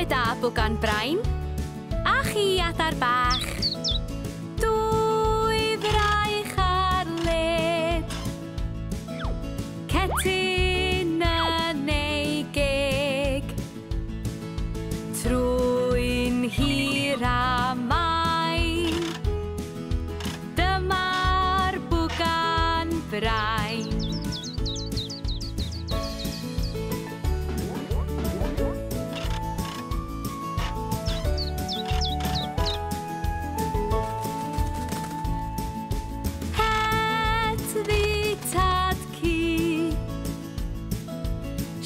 Bore da, Bwcan Brain. A chi adar bach. Dwy fraich ar led. Cetyn yn ei geg. Trwy'n hir a main. Dyma'r Bwcan Brain.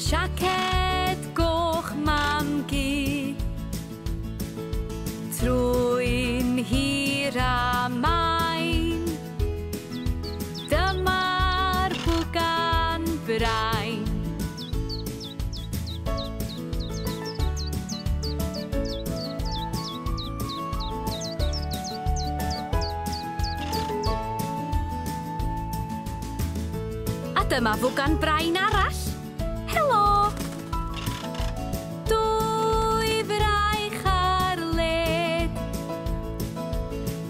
Siaced goch mam gi. Trwy'n hir a main. Dyma'r Bwcan Brain. A dyma Bwcan Brain arall. Helo! Dwy fraich ar led.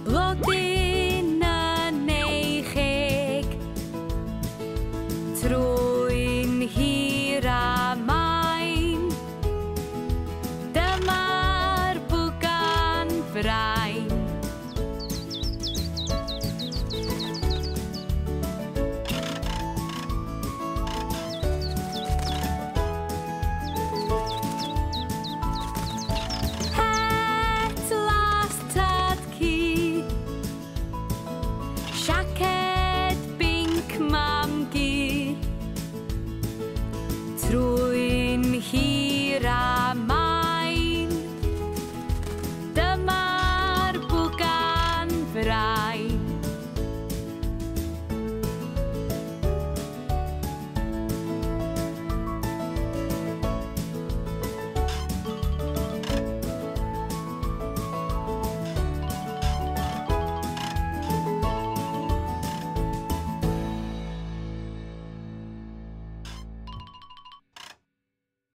Blodyn yn ei cheg. Trwy'n hir a main. Dyma'r Bwcan Brain. Trwy'n hir